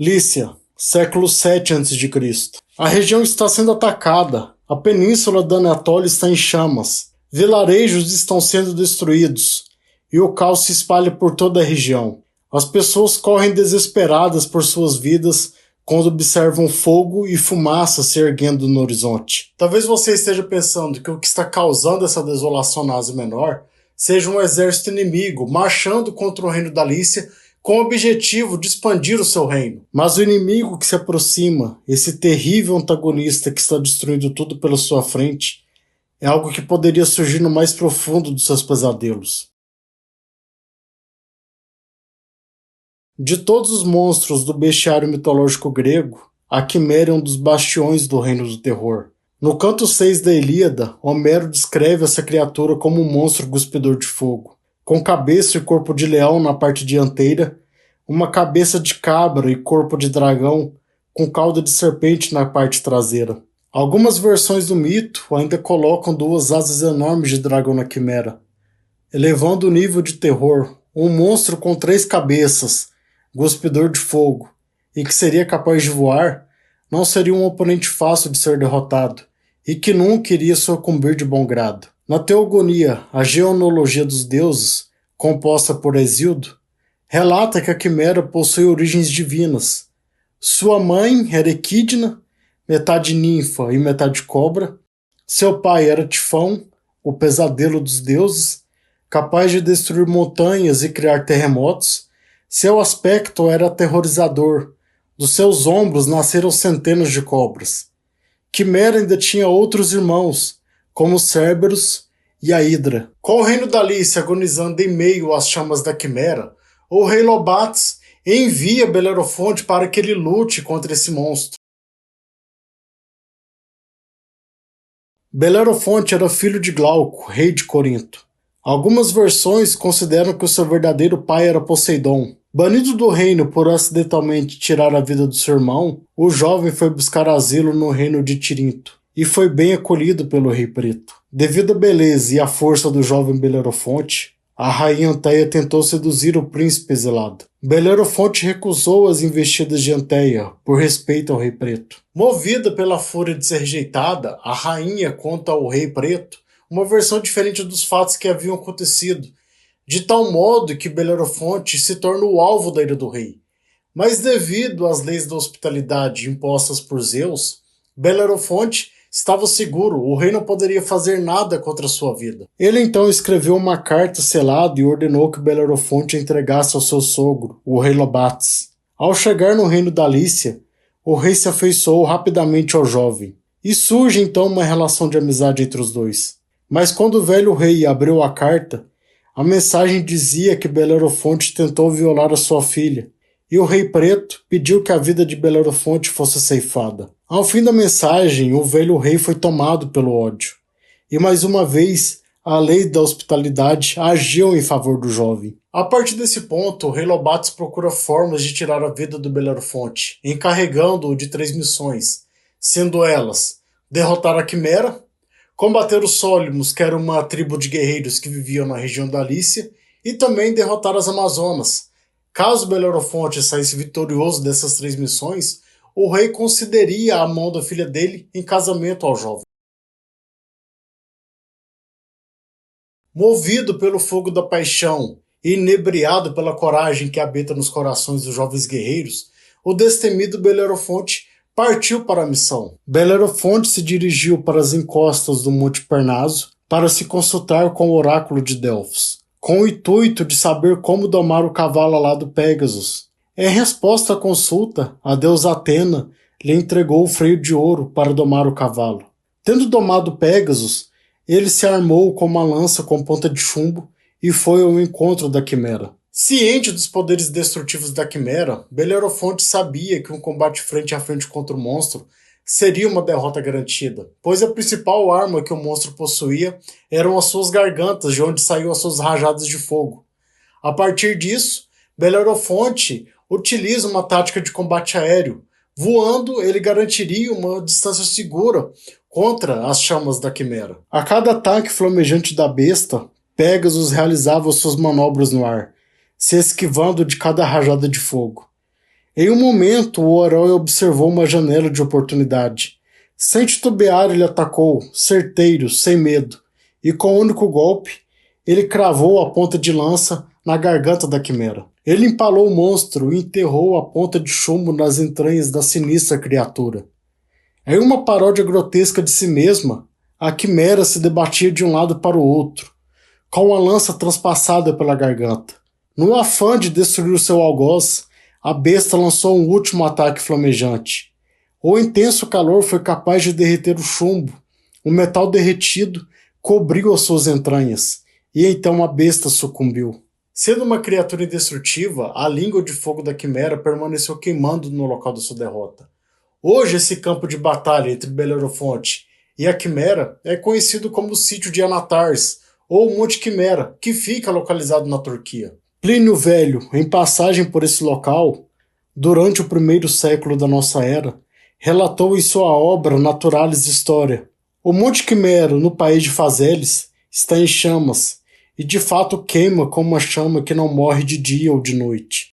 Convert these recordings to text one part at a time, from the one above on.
Lícia, século 7 a.C. A região está sendo atacada. A península da Anatólia está em chamas. Vilarejos estão sendo destruídos. E o caos se espalha por toda a região. As pessoas correm desesperadas por suas vidas quando observam fogo e fumaça se erguendo no horizonte. Talvez você esteja pensando que o que está causando essa desolação na Ásia Menor seja um exército inimigo marchando contra o reino da Lícia com o objetivo de expandir o seu reino. Mas o inimigo que se aproxima, esse terrível antagonista que está destruindo tudo pela sua frente, é algo que poderia surgir no mais profundo dos seus pesadelos. De todos os monstros do bestiário mitológico grego, a Quimera é um dos bastiões do reino do terror. No canto 6 da Ilíada, Homero descreve essa criatura como um monstro cuspidor de fogo, com cabeça e corpo de leão na parte dianteira, uma cabeça de cabra e corpo de dragão, com cauda de serpente na parte traseira. Algumas versões do mito ainda colocam duas asas enormes de dragão na Quimera, elevando o nível de terror. Um monstro com 3 cabeças, cuspidor de fogo, e que seria capaz de voar, não seria um oponente fácil de ser derrotado, e que nunca iria sucumbir de bom grado. Na Teogonia, a genealogia dos deuses, composta por Hesíodo, relata que a Quimera possui origens divinas. Sua mãe era Equidna, metade ninfa e metade cobra. Seu pai era Tifão, o pesadelo dos deuses, capaz de destruir montanhas e criar terremotos. Seu aspecto era aterrorizador. Dos seus ombros nasceram centenas de cobras. Quimera ainda tinha outros irmãos, como Cerberus e a Hidra. Com o reino da Lícia agonizando em meio às chamas da Quimera, o rei Lobates envia Belerofonte para que ele lute contra esse monstro. Belerofonte era filho de Glauco, rei de Corinto. Algumas versões consideram que o seu verdadeiro pai era Poseidon. Banido do reino por acidentalmente tirar a vida do seu irmão, o jovem foi buscar asilo no reino de Tirinto, e foi bem acolhido pelo Rei Preto. Devido à beleza e à força do jovem Belerofonte, a rainha Anteia tentou seduzir o príncipe exilado. Belerofonte recusou as investidas de Anteia, por respeito ao Rei Preto. Movida pela fúria de ser rejeitada, a rainha conta ao Rei Preto uma versão diferente dos fatos que haviam acontecido, de tal modo que Belerofonte se torna o alvo da ira do rei. Mas devido às leis da hospitalidade impostas por Zeus, Belerofonte estava seguro, o rei não poderia fazer nada contra sua vida. Ele então escreveu uma carta selada e ordenou que Belerofonte entregasse ao seu sogro, o rei Lobates. Ao chegar no reino da Lícia, o rei se afeiçoou rapidamente ao jovem, e surge então uma relação de amizade entre os dois. Mas quando o velho rei abriu a carta, a mensagem dizia que Belerofonte tentou violar a sua filha, e o Rei Preto pediu que a vida de Belerofonte fosse ceifada. Ao fim da mensagem, o velho rei foi tomado pelo ódio, e mais uma vez a lei da hospitalidade agiu em favor do jovem. A partir desse ponto, o rei Lobates procura formas de tirar a vida do Belerofonte, encarregando-o de 3 missões, sendo elas derrotar a Quimera, combater os Sólymos, que era uma tribo de guerreiros que viviam na região da Lícia, e também derrotar as Amazonas. Caso Belerofonte saísse vitorioso dessas 3 missões, o rei concederia a mão da filha dele em casamento ao jovem. Movido pelo fogo da paixão e inebriado pela coragem que habita nos corações dos jovens guerreiros, o destemido Belerofonte partiu para a missão. Belerofonte se dirigiu para as encostas do Monte Parnaso para se consultar com o oráculo de Delfos, com o intuito de saber como domar o cavalo alado Pégasus. Em resposta à consulta, a deusa Atena lhe entregou o freio de ouro para domar o cavalo. Tendo domado Pégasus, ele se armou com uma lança com ponta de chumbo e foi ao encontro da Quimera. Ciente dos poderes destrutivos da Quimera, Belerofonte sabia que um combate frente a frente contra o monstro seria uma derrota garantida, pois a principal arma que o monstro possuía eram as suas gargantas, de onde saíam as suas rajadas de fogo. A partir disso, Belerofonte utiliza uma tática de combate aéreo. Voando, ele garantiria uma distância segura contra as chamas da Quimera. A cada ataque flamejante da besta, Pégasus realizava suas manobras no ar, se esquivando de cada rajada de fogo. Em um momento, o herói observou uma janela de oportunidade. Sem titubear, ele atacou, certeiro, sem medo, e com um único golpe, ele cravou a ponta de lança na garganta da quimera. Ele empalou o monstro e enterrou a ponta de chumbo nas entranhas da sinistra criatura. Em uma paródia grotesca de si mesma, a quimera se debatia de um lado para o outro, com a lança transpassada pela garganta. No afã de destruir o seu algoz, a besta lançou um último ataque flamejante. O intenso calor foi capaz de derreter o chumbo. O metal derretido cobriu as suas entranhas, e então a besta sucumbiu. Sendo uma criatura indestrutível, a língua de fogo da quimera permaneceu queimando no local da sua derrota. Hoje, esse campo de batalha entre Belerofonte e a Quimera é conhecido como o Sítio de Anatars, ou Monte Quimera, que fica localizado na Turquia. Plínio Velho, em passagem por esse local, durante o primeiro século da nossa era, relatou em sua obra Naturalis Historia: o Monte Quimera, no país de Fazelis, está em chamas, e de fato queima como uma chama que não morre de dia ou de noite.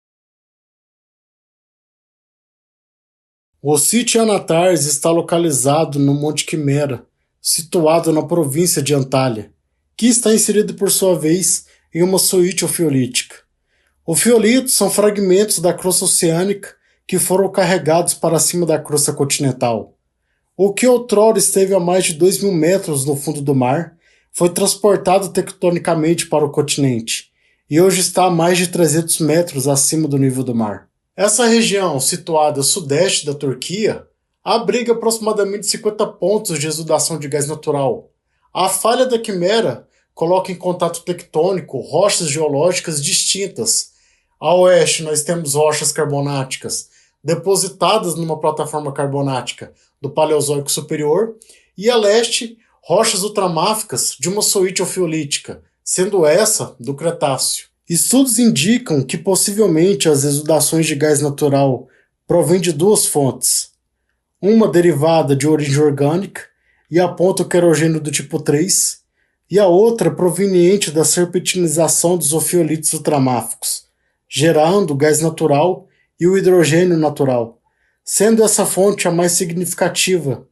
O sítio Anatars está localizado no Monte Quimera, situado na província de Antália, que está inserido por sua vez em uma suíte ofiolítica. Ofiolitos são fragmentos da crosta oceânica que foram carregados para cima da crosta continental. O que outrora esteve a mais de 2.000 metros no fundo do mar foi transportado tectonicamente para o continente e hoje está a mais de 300 metros acima do nível do mar. Essa região, situada a sudeste da Turquia, abriga aproximadamente 50 pontos de exudação de gás natural. A falha da Quimera coloca em contato tectônico rochas geológicas distintas. A oeste nós temos rochas carbonáticas depositadas numa plataforma carbonática do Paleozoico Superior, e a leste, rochas ultramáficas de uma suíte ofiolítica, sendo essa do Cretáceo. Estudos indicam que possivelmente as exudações de gás natural provêm de duas fontes, uma derivada de origem orgânica e aponta o querogênio do tipo 3, e a outra proveniente da serpentinização dos ofiolitos ultramáficos, gerando gás natural e o hidrogênio natural, sendo essa fonte a mais significativa.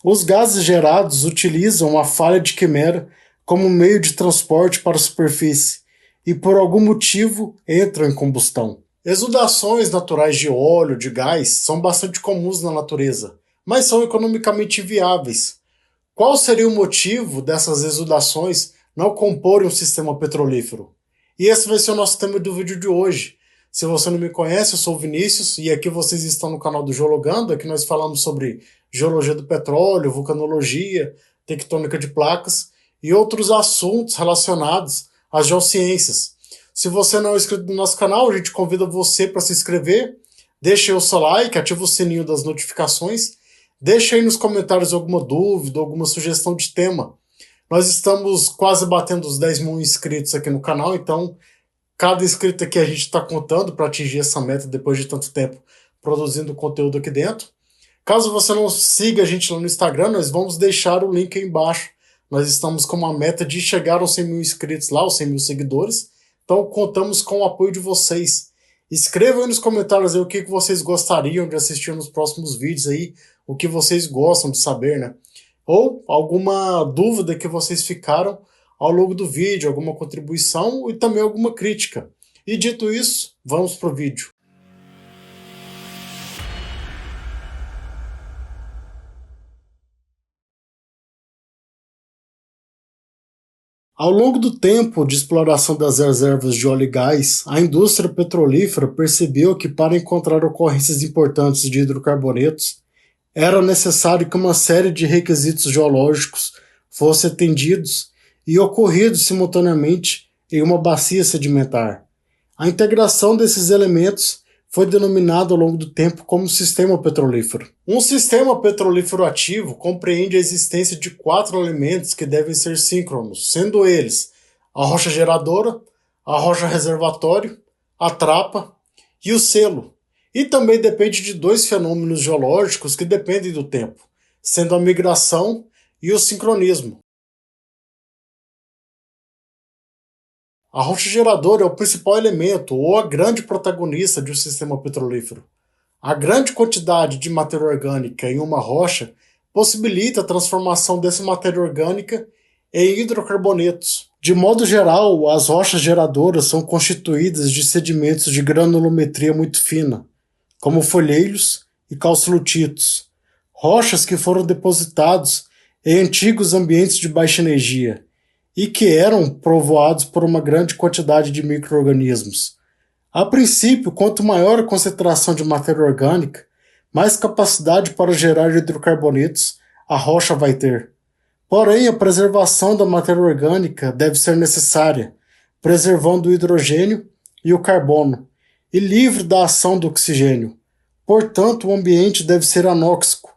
Os gases gerados utilizam a falha de Quimera como meio de transporte para a superfície e por algum motivo entram em combustão. Exudações naturais de óleo, de gás, são bastante comuns na natureza, mas são economicamente viáveis. Qual seria o motivo dessas exudações não comporem um sistema petrolífero? E esse vai ser o nosso tema do vídeo de hoje. Se você não me conhece, eu sou o Vinícius, e aqui vocês estão no canal do Geologando. Aqui nós falamos sobre geologia do petróleo, vulcanologia, tectônica de placas e outros assuntos relacionados às geociências. Se você não é inscrito no nosso canal, a gente convida você para se inscrever, deixe aí o seu like, ative o sininho das notificações, deixe aí nos comentários alguma dúvida, alguma sugestão de tema. Nós estamos quase batendo os 10.000 inscritos aqui no canal, então cada inscrito aqui a gente está contando para atingir essa meta depois de tanto tempo produzindo conteúdo aqui dentro. Caso você não siga a gente lá no Instagram, nós vamos deixar o link aí embaixo. Nós estamos com uma meta de chegar aos 100.000 inscritos lá, aos 100.000 seguidores. Então contamos com o apoio de vocês. Escrevam aí nos comentários aí o que vocês gostariam de assistir nos próximos vídeos aí, o que vocês gostam de saber, né? Ou alguma dúvida que vocês ficaram ao longo do vídeo, alguma contribuição e também alguma crítica. E dito isso, vamos pro vídeo. Ao longo do tempo de exploração das reservas de óleo e gás, a indústria petrolífera percebeu que para encontrar ocorrências importantes de hidrocarbonetos, era necessário que uma série de requisitos geológicos fossem atendidos e ocorridos simultaneamente em uma bacia sedimentar. A integração desses elementos foi denominada ao longo do tempo como sistema petrolífero. Um sistema petrolífero ativo compreende a existência de 4 elementos que devem ser síncronos, sendo eles a rocha geradora, a rocha reservatório, a trapa e o selo. E também depende de 2 fenômenos geológicos que dependem do tempo, sendo a migração e o sincronismo. A rocha geradora é o principal elemento ou a grande protagonista de um sistema petrolífero. A grande quantidade de matéria orgânica em uma rocha possibilita a transformação dessa matéria orgânica em hidrocarbonetos. De modo geral, as rochas geradoras são constituídas de sedimentos de granulometria muito fina, como folheiros e calcilutitos, rochas que foram depositados em antigos ambientes de baixa energia e que eram povoados por uma grande quantidade de micro-organismos. A princípio, quanto maior a concentração de matéria orgânica, mais capacidade para gerar hidrocarbonetos a rocha vai ter. Porém, a preservação da matéria orgânica deve ser necessária, preservando o hidrogênio e o carbono, e livre da ação do oxigênio. Portanto, o ambiente deve ser anóxico.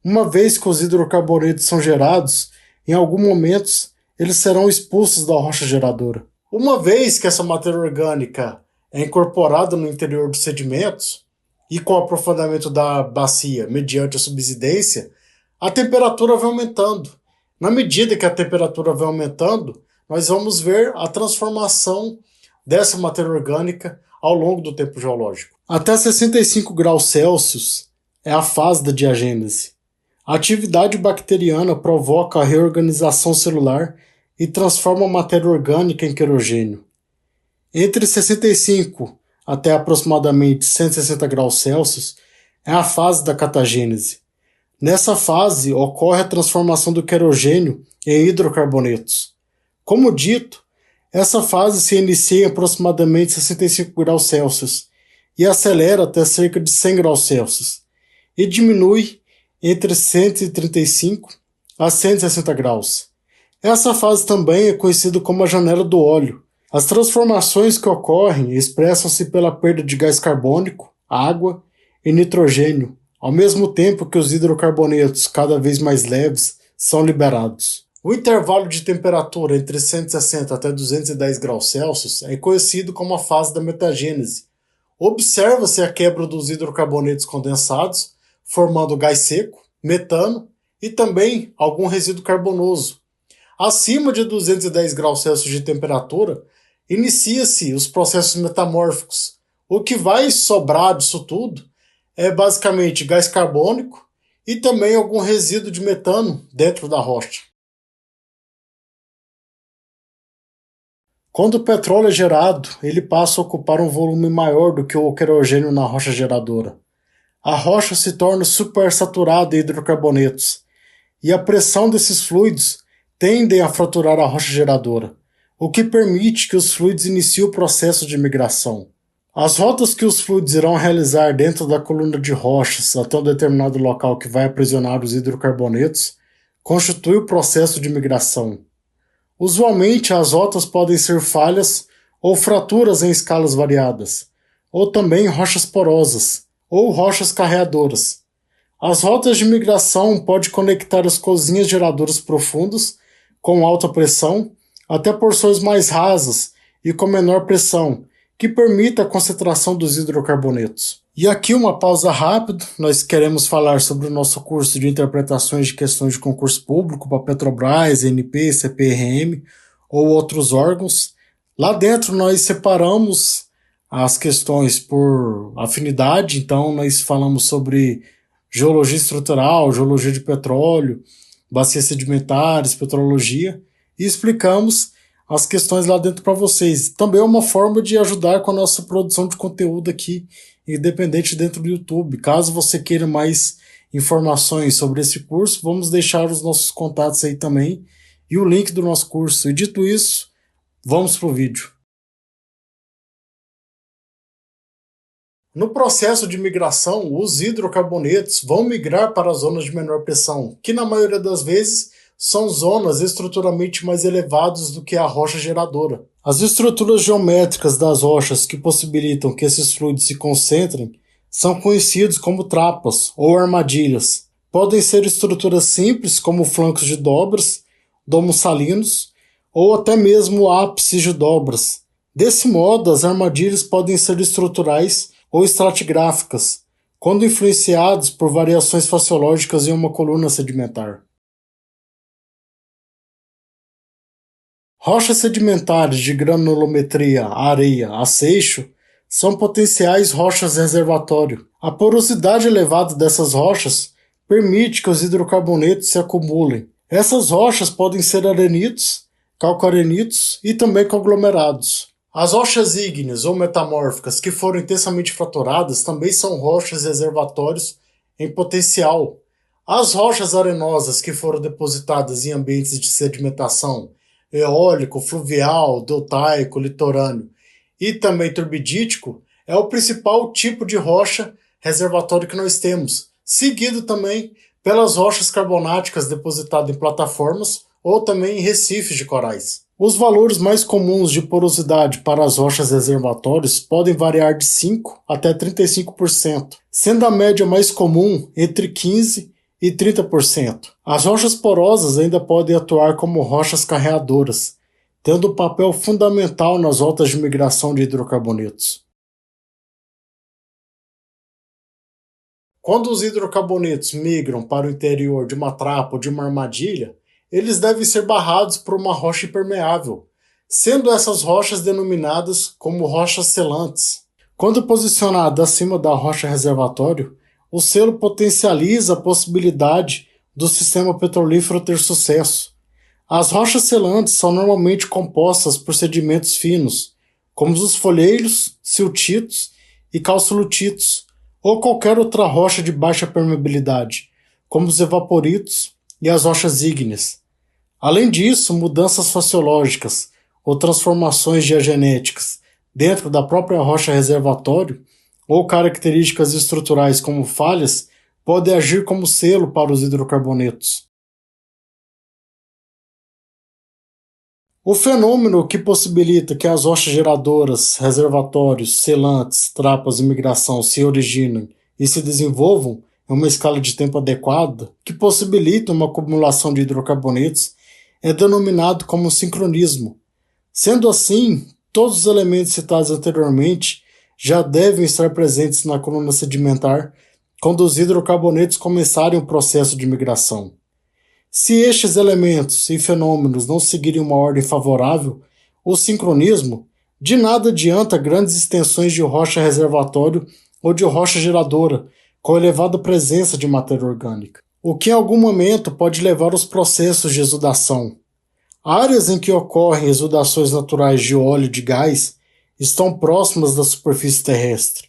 Uma vez que os hidrocarbonetos são gerados, em alguns momentos eles serão expulsos da rocha geradora. Uma vez que essa matéria orgânica é incorporada no interior dos sedimentos, e com o aprofundamento da bacia mediante a subsidência, a temperatura vai aumentando. Na medida que a temperatura vai aumentando, nós vamos ver a transformação dessa matéria orgânica ao longo do tempo geológico. Até 65 graus Celsius é a fase da diagênese. A atividade bacteriana provoca a reorganização celular e transforma a matéria orgânica em querogênio. Entre 65 até aproximadamente 160 graus Celsius é a fase da catagênese. Nessa fase ocorre a transformação do querogênio em hidrocarbonetos. Como dito, essa fase se inicia em aproximadamente 65 graus Celsius e acelera até cerca de 100 graus Celsius e diminui entre 135 a 160 graus. Essa fase também é conhecida como a janela do óleo. As transformações que ocorrem expressam-se pela perda de gás carbônico, água e nitrogênio, ao mesmo tempo que os hidrocarbonetos, cada vez mais leves, são liberados. O intervalo de temperatura entre 160 até 210 graus Celsius é conhecido como a fase da metagênese. Observa-se a quebra dos hidrocarbonetos condensados, formando gás seco, metano e também algum resíduo carbonoso. Acima de 210 graus Celsius de temperatura, inicia-se os processos metamórficos. O que vai sobrar disso tudo é basicamente gás carbônico e também algum resíduo de metano dentro da rocha. Quando o petróleo é gerado, ele passa a ocupar um volume maior do que o querogênio na rocha geradora. A rocha se torna supersaturada em hidrocarbonetos, e a pressão desses fluidos tende a fraturar a rocha geradora, o que permite que os fluidos iniciem o processo de migração. As rotas que os fluidos irão realizar dentro da coluna de rochas até um determinado local que vai aprisionar os hidrocarbonetos constitui o processo de migração. Usualmente, as rotas podem ser falhas ou fraturas em escalas variadas, ou também rochas porosas, ou rochas carreadoras. As rotas de migração podem conectar as cozinhas geradoras profundas, com alta pressão, até porções mais rasas e com menor pressão, que permita a concentração dos hidrocarbonetos. E aqui uma pausa rápida, nós queremos falar sobre o nosso curso de interpretações de questões de concurso público para Petrobras, ANP, CPRM ou outros órgãos. Lá dentro nós separamos as questões por afinidade, então nós falamos sobre geologia estrutural, geologia de petróleo, bacias sedimentares, petrologia, e explicamos as questões lá dentro para vocês. Também é uma forma de ajudar com a nossa produção de conteúdo aqui, independente dentro do YouTube. Caso você queira mais informações sobre esse curso, vamos deixar os nossos contatos aí também e o link do nosso curso. E dito isso, vamos para o vídeo. No processo de migração, os hidrocarbonetos vão migrar para as zonas de menor pressão, que na maioria das vezes são zonas estruturalmente mais elevadas do que a rocha geradora. As estruturas geométricas das rochas que possibilitam que esses fluidos se concentrem são conhecidos como trapas ou armadilhas. Podem ser estruturas simples, como flancos de dobras, domos salinos, ou até mesmo ápices de dobras. Desse modo, as armadilhas podem ser estruturais ou estratigráficas, quando influenciados por variações faciológicas em uma coluna sedimentar. Rochas sedimentares de granulometria areia a seixo são potenciais rochas reservatório. A porosidade elevada dessas rochas permite que os hidrocarbonetos se acumulem. Essas rochas podem ser arenitos, calcarenitos e também conglomerados. As rochas ígneas ou metamórficas que foram intensamente fraturadas também são rochas reservatórios em potencial. As rochas arenosas que foram depositadas em ambientes de sedimentação eólico, fluvial, deltaico, litorâneo e também turbidítico é o principal tipo de rocha reservatório que nós temos, seguido também pelas rochas carbonáticas depositadas em plataformas ou também em recifes de corais. Os valores mais comuns de porosidade para as rochas reservatórios podem variar de 5 até 35%, sendo a média mais comum entre 15% e 30%. As rochas porosas ainda podem atuar como rochas carreadoras, tendo um papel fundamental nas rotas de migração de hidrocarbonetos. Quando os hidrocarbonetos migram para o interior de uma trapa ou de uma armadilha, eles devem ser barrados por uma rocha impermeável, sendo essas rochas denominadas como rochas selantes. Quando posicionado acima da rocha reservatório, o selo potencializa a possibilidade do sistema petrolífero ter sucesso. As rochas selantes são normalmente compostas por sedimentos finos, como os folheiros, siltitos e calcolititos, ou qualquer outra rocha de baixa permeabilidade, como os evaporitos e as rochas ígneas. Além disso, mudanças faciológicas ou transformações diagenéticas dentro da própria rocha reservatório ou características estruturais como falhas podem agir como selo para os hidrocarbonetos. O fenômeno que possibilita que as rochas geradoras, reservatórios, selantes, trapas e migração se originem e se desenvolvam em uma escala de tempo adequada, que possibilita uma acumulação de hidrocarbonetos, é denominado como sincronismo. Sendo assim, todos os elementos citados anteriormente já devem estar presentes na coluna sedimentar quando os hidrocarbonetos começarem o processo de migração. Se estes elementos e fenômenos não seguirem uma ordem favorável, o sincronismo, de nada adianta grandes extensões de rocha reservatório ou de rocha geradora, com elevada presença de matéria orgânica, o que em algum momento pode levar aos processos de exudação. Áreas em que ocorrem exudações naturais de óleo e de gás estão próximas da superfície terrestre.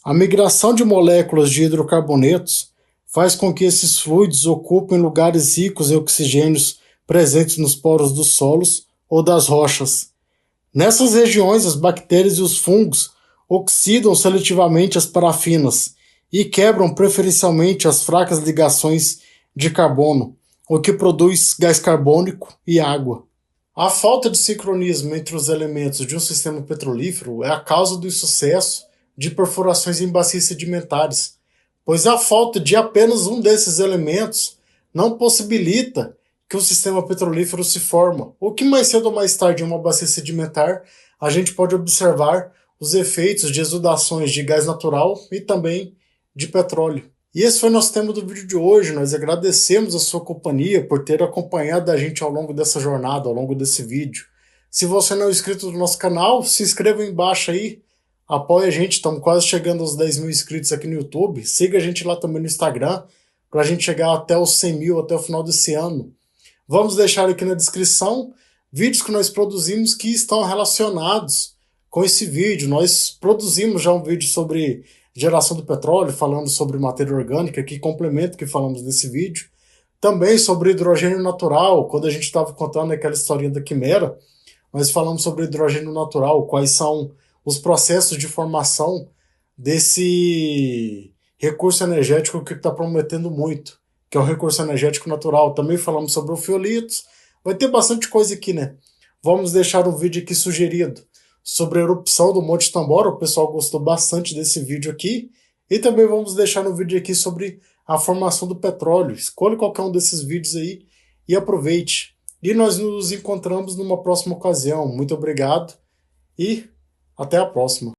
A migração de moléculas de hidrocarbonetos faz com que esses fluidos ocupem lugares ricos em oxigênios presentes nos poros dos solos ou das rochas. Nessas regiões, as bactérias e os fungos oxidam seletivamente as parafinas e quebram preferencialmente as fracas ligações de carbono, o que produz gás carbônico e água. A falta de sincronismo entre os elementos de um sistema petrolífero é a causa do insucesso de perfurações em bacias sedimentares, pois a falta de apenas um desses elementos não possibilita que o sistema petrolífero se forma, ou que mais cedo ou mais tarde em uma bacia sedimentar a gente pode observar os efeitos de exudações de gás natural e também de petróleo. E esse foi o nosso tema do vídeo de hoje. Nós agradecemos a sua companhia por ter acompanhado a gente ao longo dessa jornada, ao longo desse vídeo. Se você não é inscrito no nosso canal, se inscreva aí embaixo aí, apoie a gente, estamos quase chegando aos 10 mil inscritos aqui no YouTube. Siga a gente lá também no Instagram, para a gente chegar até os 100 mil até o final desse ano. Vamos deixar aqui na descrição vídeos que nós produzimos que estão relacionados com esse vídeo. Nós produzimos já um vídeo sobre geração do petróleo, falando sobre matéria orgânica, que complementa o que falamos nesse vídeo. Também sobre hidrogênio natural, quando a gente estava contando aquela historinha da quimera, nós falamos sobre hidrogênio natural, quais são os processos de formação desse recurso energético que está prometendo muito, que é o recurso energético natural. Também falamos sobre o fiolitos. Vai ter bastante coisa aqui, né? Vamos deixar um vídeo aqui sugerido sobre a erupção do Monte Tambora. O pessoal gostou bastante desse vídeo aqui. E também vamos deixar um vídeo aqui sobre a formação do petróleo. Escolha qualquer um desses vídeos aí e aproveite. E nós nos encontramos numa próxima ocasião. Muito obrigado e até a próxima.